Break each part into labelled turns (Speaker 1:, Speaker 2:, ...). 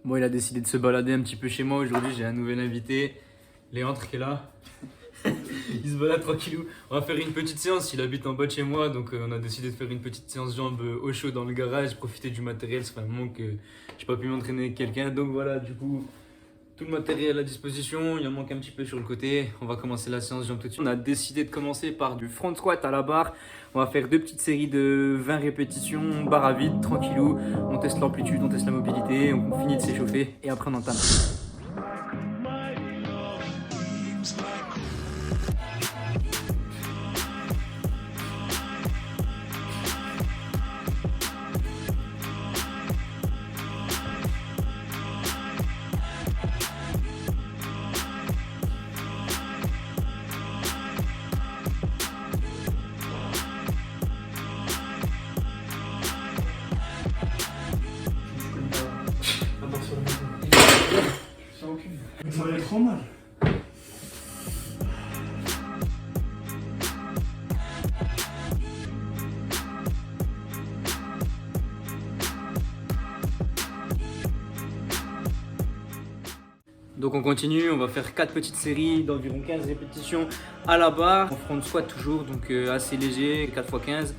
Speaker 1: Bon, il a décidé de se balader un petit peu chez moi. Aujourd'hui, j'ai un nouvel invité, Léandre, qui est là. Il se balade tranquillou. On va faire une petite séance. Il habite en bas de chez moi, donc on a décidé de faire une petite séance jambes au chaud dans le garage, profiter du matériel. Ça fait un moment que j'ai pas pu m'entraîner avec quelqu'un. Donc voilà, du coup, tout le matériel à disposition. Il en manque un petit peu sur le côté. On va commencer la séance jambes tout de suite. On a décidé de commencer par du front squat à la barre. On va faire deux petites séries de 20 répétitions, barre à vide, tranquillou. On teste l'amplitude, on teste la mobilité, on finit de s'échauffer et après on entame.
Speaker 2: Ça va être trop mal.
Speaker 1: Donc on continue, on va faire 4 petites séries d'environ 15 répétitions à la barre. En front squat toujours, donc assez léger, 4x15.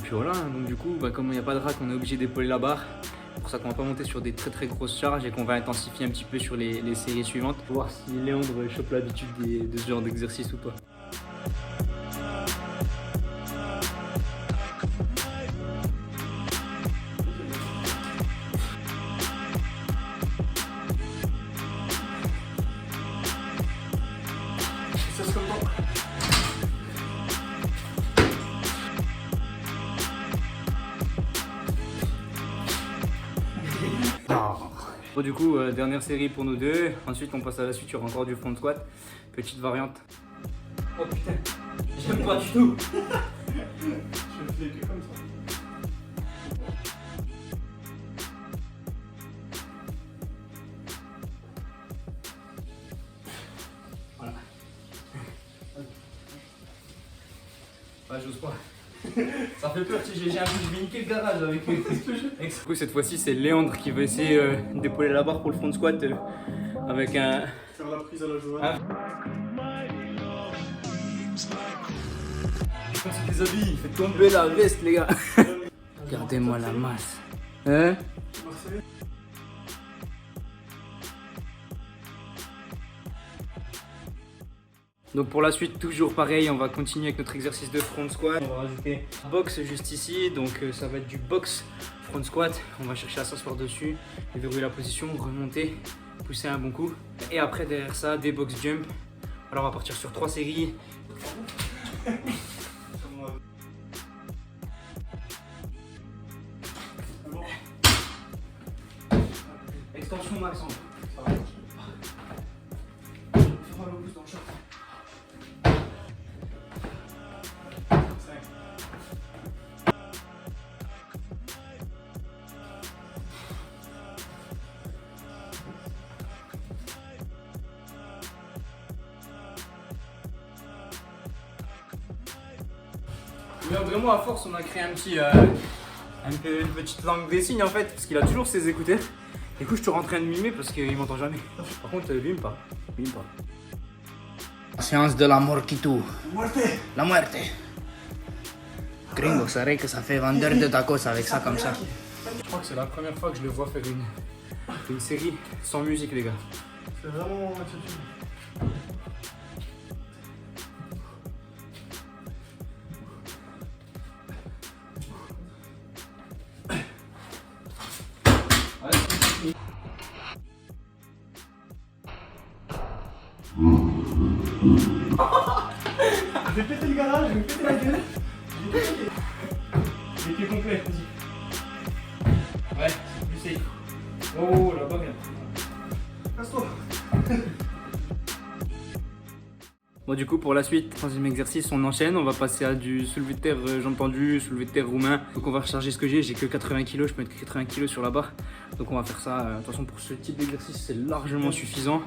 Speaker 1: Puis voilà, donc du coup, comme il n'y a pas de rack, on est obligé d'épauler la barre. C'est pour ça qu'on va pas monter sur des très grosses charges et qu'on va intensifier un petit peu sur les séries suivantes. Pour voir si Léandre chope l'habitude de ce genre d'exercice ou pas.
Speaker 2: Ça se comprend.
Speaker 1: Bon, du coup, dernière série pour nous deux. Ensuite, on passe à la suite, il y aura encore du front squat. Petite variante. Oh putain, j'aime pas du tout.
Speaker 2: Je le fais que comme ça.
Speaker 1: Voilà. J'ose pas. Ça fait peur, j'ai un peu de niquer le garage avec mes. Du coup, cette fois-ci, c'est Léandre qui va essayer d'épauler la barre pour le front squat avec un.
Speaker 2: Faire la prise à la joie.
Speaker 1: On se déshabille, il fait tomber la veste, les gars. Regardez-moi la masse. Hein?
Speaker 2: Marseille.
Speaker 1: Donc pour la suite, toujours pareil, on va continuer avec notre exercice de front squat. On va rajouter box juste ici, donc ça va être du box front squat. On va chercher à s'asseoir dessus, déverrouiller la position, remonter, pousser un bon coup. Et après derrière ça, des box jump. Alors on va partir sur 3 séries. Extension max. Ça va. Fais mal au pouce dans le short. Mais vraiment à force on a créé une petite langue des signes en fait, parce qu'il a toujours ses écouteurs. Du coup je suis en train de mimer parce qu'il m'entend jamais. Par contre lui il me parle.
Speaker 3: La séance de la morquito.
Speaker 2: Muerte.
Speaker 3: La muerte. Gringo, c'est vrai que ça fait vendeur de tacos avec ça comme ça.
Speaker 1: Je crois que c'est la première fois que je le vois faire une série sans musique les gars.
Speaker 2: C'est vraiment exceptionnel. Je vais péter le garage, je vais péter la gueule. J'ai pied complet, vas-y.
Speaker 1: Ouais, c'est plus safe. Oh là-bas bien.
Speaker 2: Casse-toi.
Speaker 1: Bon du coup pour la suite, troisième exercice, on enchaîne, on va passer à du soulevé de terre jambes tendues, soulevé de terre roumain. Donc on va recharger ce que j'ai que 80 kg, je peux mettre 80 kg sur la barre. Donc on va faire ça, de toute façon pour ce type d'exercice c'est largement suffisant.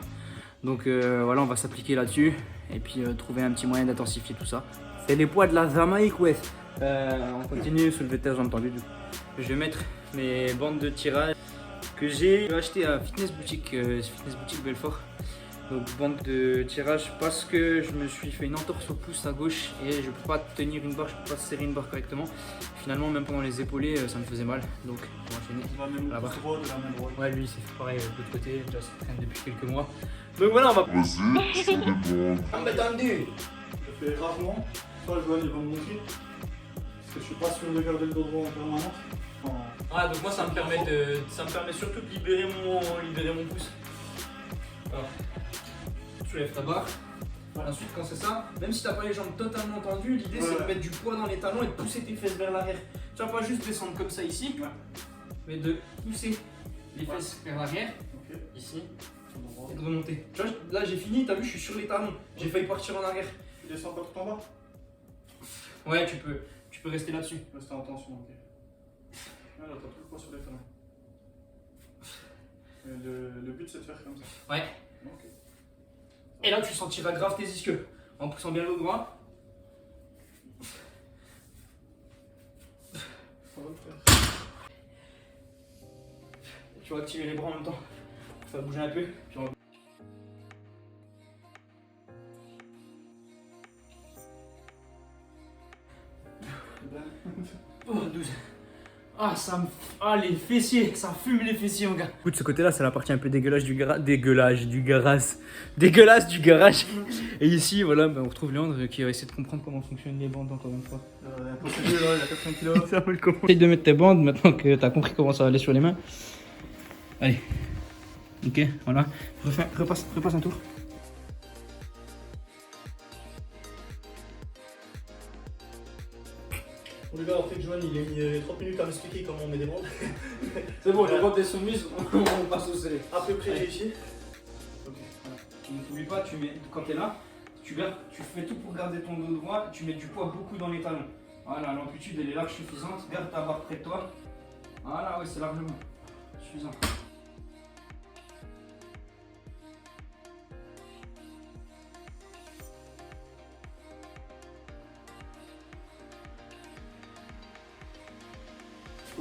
Speaker 1: Donc voilà, on va s'appliquer là-dessus et puis trouver un petit moyen d'intensifier tout ça. C'est les poids de la Jamaïque, ouais. On continue, soulevé de terre jambes tendues. Je vais mettre mes bandes de tirage. que j'ai acheté à Fitness Boutique Belfort. Donc bande de tirage parce que je me suis fait une entorse au pouce à gauche et je peux pas tenir une barre, je peux pas serrer une barre correctement. Finalement même pendant les épaulés ça me faisait mal, donc on va enchaîner.
Speaker 2: On va même
Speaker 1: La
Speaker 2: le
Speaker 1: barre.
Speaker 2: pouce droit de la main droite.
Speaker 1: Ouais, lui c'est pareil de l'autre côté, déjà ça traîne depuis quelques mois. Donc voilà, on va...
Speaker 3: Entendu.
Speaker 2: Je fais rarement. Ça, Joanne, il va me montrer. Parce que je suis pas sûr de garder le dos droit en permanence.
Speaker 1: Ah donc moi ça me permet surtout de libérer mon pouce. Alors, tu lèves ta barre. Ensuite quand c'est ça, même si t'as pas les jambes totalement tendues, l'idée c'est de mettre du poids dans les talons et de pousser tes fesses vers l'arrière. Tu vas pas juste descendre comme ça ici, mais de pousser les fesses vers l'arrière, ici, et de remonter. Tu vois, là j'ai fini, t'as vu, je suis sur les talons. J'ai failli partir en arrière.
Speaker 2: Tu descends pas tout en bas?
Speaker 1: Ouais, tu peux rester là-dessus.
Speaker 2: Rester en tension, ok. Là, t'as tout le poids sur les talons. Le but c'est de faire comme ça.
Speaker 1: Ouais.
Speaker 2: Ok.
Speaker 1: Et là tu sentiras grave tes ischios. En poussant bien le droit.
Speaker 2: Ça va le faire.
Speaker 1: Tu vas activer les bras en même temps. Pour faire bouger un peu. Puis on va... Oh, 12. Ah, ah, les fessiers, ça fume les fessiers, mon gars. Du coup, de ce côté-là, c'est la partie un peu dégueulasse du garage. Dégueulasse du garage. Et ici, voilà, on retrouve Léandre qui va essayer de comprendre comment fonctionnent les bandes encore une fois.
Speaker 2: Il y a un procédé là, il y a 400 kg.
Speaker 1: Ça va le comprendre. Essaye de mettre tes bandes maintenant que t'as compris comment ça va aller sur les mains. Allez. Ok, voilà. Repasse un tour.
Speaker 2: Bon les gars, après que Joanne il a mis 30 minutes à m'expliquer comment on met des bandes.
Speaker 1: C'est bon, les bandes sont soumises, on passe au scellé.
Speaker 2: À peu près réussi.
Speaker 1: Ok, voilà. Tu n'oublies pas, quand tu es là, tu fais tout pour garder ton dos droit, tu mets du poids beaucoup dans les talons. Voilà, l'amplitude elle est large suffisante, garde ta barre près de toi. Voilà, ouais, c'est largement suffisant.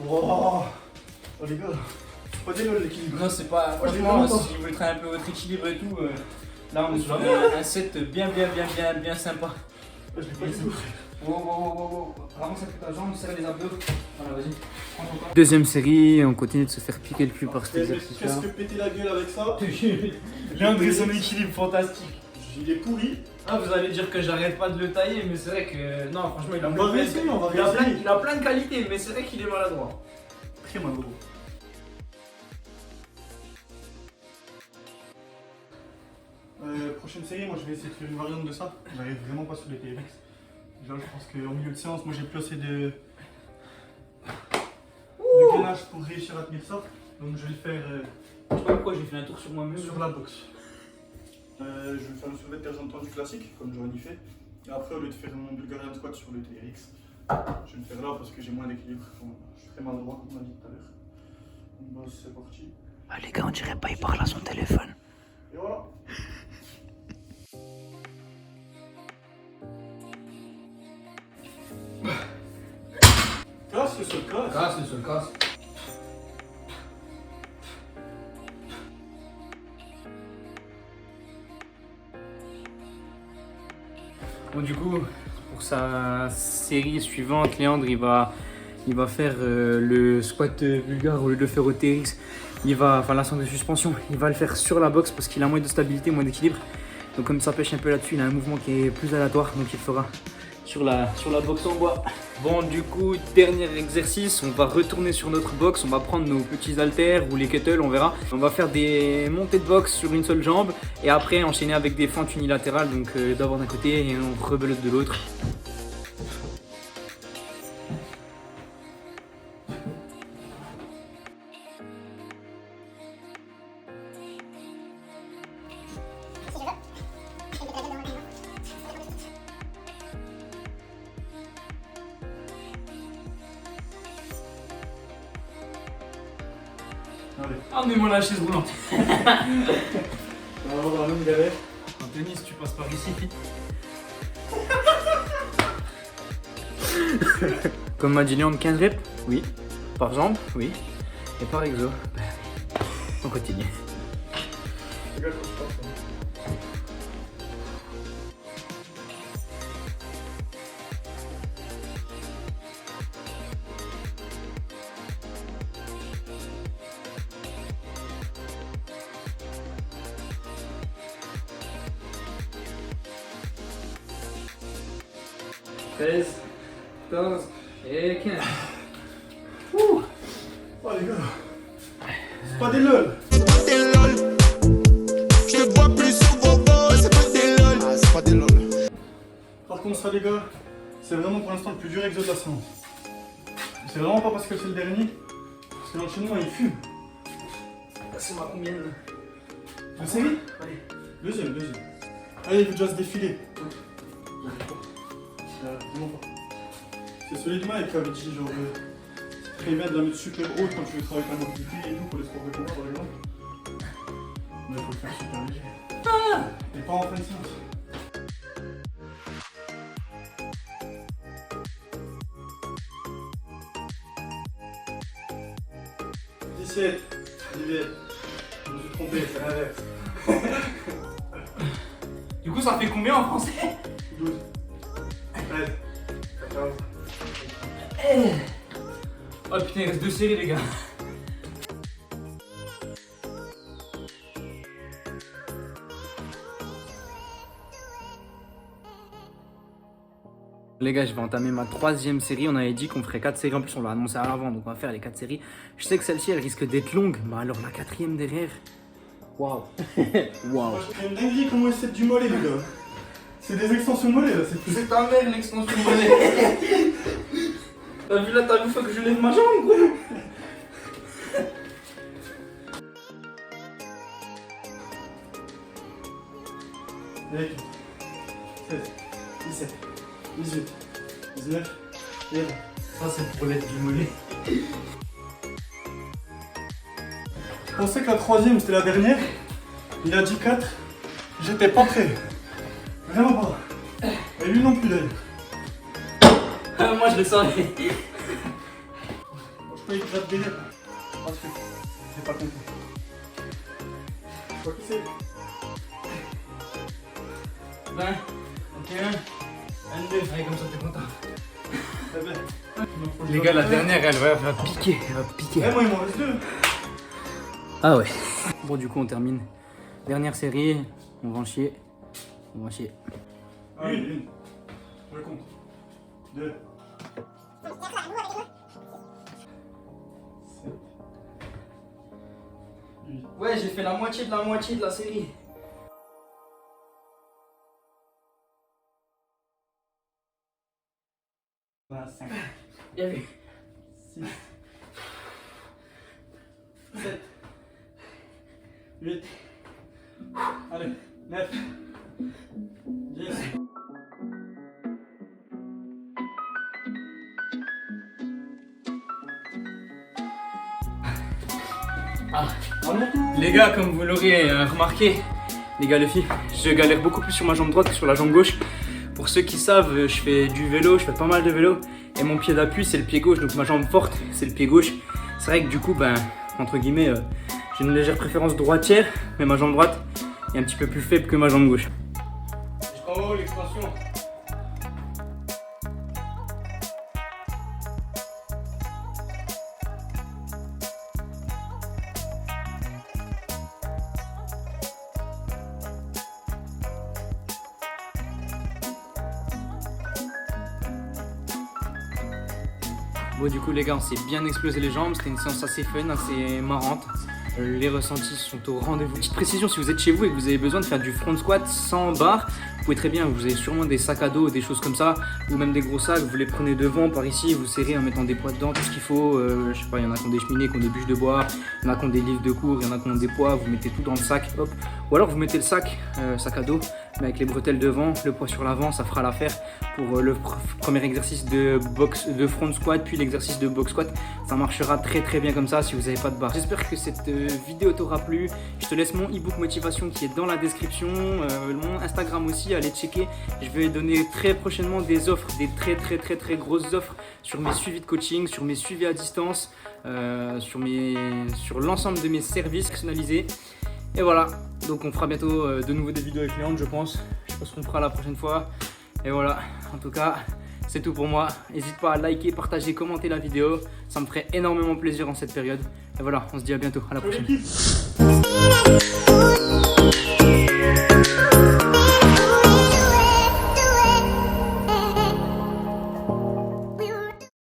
Speaker 2: Wow. Oh les gars, c'est pas des lol l'équilibre.
Speaker 1: Non, c'est pas.
Speaker 2: Oh, j'ai
Speaker 1: Franchement,
Speaker 2: pas
Speaker 1: si vous voulez travailler un peu votre équilibre et tout, là on est sur un set bien sympa.
Speaker 2: Je l'ai pas du tout.
Speaker 1: Wow. Vraiment, ça fait ta jambe, serre les abdos. Voilà, vas-y. Prends ton temps. Deuxième série, on continue de se faire piquer le cul par cet exercice-là.
Speaker 2: Qu'est-ce que péter la gueule avec ça?
Speaker 1: Léandre et son équilibre fantastique.
Speaker 2: Il est pourri.
Speaker 1: Ah, vous allez dire que j'arrête pas de le tailler, mais c'est vrai que. Non, franchement, il a
Speaker 2: On
Speaker 1: plein
Speaker 2: va
Speaker 1: de
Speaker 2: réessayer, on va
Speaker 1: il a
Speaker 2: réessayer.
Speaker 1: il a plein de qualités, mais c'est vrai qu'il est maladroit.
Speaker 2: Très mal gros. Prochaine série, moi je vais essayer de faire une variante de ça. J'arrive vraiment pas sur les TRX. Déjà, je pense qu'en milieu de séance, moi j'ai plus assez de gainage pour réussir à tenir ça. Donc je vais le faire
Speaker 1: Je sais pas pourquoi j'ai fait un tour sur moi-même.
Speaker 2: sur la boxe. Je vais faire un soulevé de terre entendu classique, comme Joanny fait. Et après, au lieu de faire mon Bulgarian squat sur le TRX, je vais le faire là parce que j'ai moins d'équilibre. Enfin, je suis très maladroit, comme on a dit tout à l'heure. Donc, bah, c'est parti.
Speaker 3: Ah, les gars, on dirait pas, il parle à son téléphone.
Speaker 2: Et voilà. Casse le sol, casse.
Speaker 1: Casse, le sol casse. Bon, du coup, pour sa série suivante, Léandre il va faire le squat bulgare au lieu de le faire au TRX. Enfin la sonde de suspension, il va le faire sur la boxe parce qu'il a moins de stabilité, moins d'équilibre. Donc comme ça pêche un peu là-dessus, il a un mouvement qui est plus aléatoire, donc il le fera sur la boxe en bois. Bon, du coup, dernier exercice, on va retourner sur notre boxe, on va prendre nos petits haltères ou les kettles, on verra. On va faire des montées de boxe sur une seule jambe et après enchaîner avec des fentes unilatérales, donc d'abord d'un côté et on rebelote de l'autre.
Speaker 2: Allez.
Speaker 1: Emmenez-moi la chaise roulante.
Speaker 2: On va voir dans la même galère.
Speaker 1: Anthony, si tu passes par ici. Comme m'a dit Léandre, 15 reps? Oui. Par jambe? Oui. Et par exo? On continue.
Speaker 2: Regarde quand je passe.
Speaker 1: « 13, 14 et 15. »
Speaker 2: Oh les gars, c'est pas des lol.
Speaker 4: Des lol. Je te vois plus sur vos balls, c'est pas des lol. Ah, c'est pas des lol.
Speaker 2: Par contre ça les gars, c'est vraiment pour l'instant le plus dur exo de la séance. C'est vraiment pas parce que c'est le dernier, parce que l'enchaînement il fume.
Speaker 1: C'est ma combien là?
Speaker 2: Une série?
Speaker 1: Allez.
Speaker 2: Deuxième. Allez, il faut déjà se défiler. Vraiment pas. C'est celui de Mike qui avait dit genre c'est très bien de la mettre super haute quand tu veux travailler avec la mobilité et tout pour les sports de combat par exemple. Mais il faut le faire super léger. Et pas en pleine séance. Olivier, je me suis trompé, c'est l'inverse.
Speaker 1: Du coup, ça fait combien en français?
Speaker 2: 12, 13, 14.
Speaker 1: Oh putain, il reste 2 séries, les gars. Les gars, je vais entamer ma 3e série. On avait dit qu'on ferait 4 séries. En plus, on l'a annoncé à l'avant, donc on va faire les 4 séries. Je sais que celle-ci, elle risque d'être longue. Mais alors, la 4e derrière. Waouh. Waouh.
Speaker 2: C'est une dinguerie comment ils s'aident du mollet, les gars. C'est des extensions mollets là, c'est
Speaker 1: ta mère, l'extension mollet. T'as vu là, t'as vu, faut que je lève ma jambe, gros.
Speaker 2: Allez, 16, 17, 18, 19, 20.
Speaker 1: Ça, c'est pour l'aide du mollet.
Speaker 2: Je pensais que la 3e c'était la dernière. Il a dit 4. J'étais pas prêt. Vraiment pas. Et lui non plus d'ailleurs.
Speaker 1: Moi, je le savais.
Speaker 2: Je peux y gratter des lettres. Parce que j'ai pas compris. Je vois qui c'est.
Speaker 1: 20, 21, 22. Allez, comme ça, t'es content.
Speaker 2: Très bien.
Speaker 1: Les gars, la dernière, elle va piquer. Elle va piquer.
Speaker 2: Eh, moi il m'en reste 2.
Speaker 1: Ah ouais. Bon, du coup, on termine. Dernière série. On va en chier. On va chier.
Speaker 2: Une. Je compte. 2. 7. 8.
Speaker 1: Ouais, j'ai fait la moitié de la série.
Speaker 2: 25.
Speaker 1: Bien vu.
Speaker 2: 6. 7. 8. Allez, 9. 10.
Speaker 1: Ah. Les gars, comme vous l'aurez remarqué, les gars, les filles, je galère beaucoup plus sur ma jambe droite que sur la jambe gauche. Pour ceux qui savent, je fais du vélo, je fais pas mal de vélo. Et mon pied d'appui, c'est le pied gauche, donc ma jambe forte, c'est le pied gauche. C'est vrai que du coup, ben, entre guillemets, j'ai une légère préférence droitière, mais ma jambe droite est un petit peu plus faible que ma jambe gauche. Jusqu'en haut, l'extension. Bon, du coup les gars, on s'est bien explosé les jambes, c'était une séance assez fun, assez marrante. Les ressentis sont au rendez-vous. Petite précision, si vous êtes chez vous et que vous avez besoin de faire du front squat sans barre, vous pouvez très bien, vous avez sûrement des sacs à dos, des choses comme ça, ou même des gros sacs, vous les prenez devant par ici, vous serrez en mettant des poids dedans, tout ce qu'il faut. Je sais pas, il y en a qui ont des cheminées, qui ont des bûches de bois, il y en a qui ont des livres de cours, il y en a qui ont des poids, vous mettez tout dans le sac, hop. Ou alors vous mettez le sac, sac à dos, mais avec les bretelles devant, le poids sur l'avant, ça fera l'affaire pour le premier exercice de front squat, puis l'exercice de box squat. Ça marchera très bien comme ça si vous n'avez pas de barre. J'espère que cette vidéo t'aura plu. Je te laisse mon e-book motivation qui est dans la description, mon Instagram aussi, allez checker. Je vais donner très prochainement des offres, des très grosses offres sur mes suivis de coaching, sur mes suivis à distance. sur l'ensemble de mes services personnalisés. Et voilà, donc on fera bientôt de nouveau des vidéos avec Léandre, je pense. Je sais pas ce qu'on fera la prochaine fois. Et voilà, en tout cas, c'est tout pour moi. N'hésite pas à liker, partager, commenter la vidéo. Ça me ferait énormément plaisir en cette période. Et voilà, on se dit à bientôt, à la prochaine.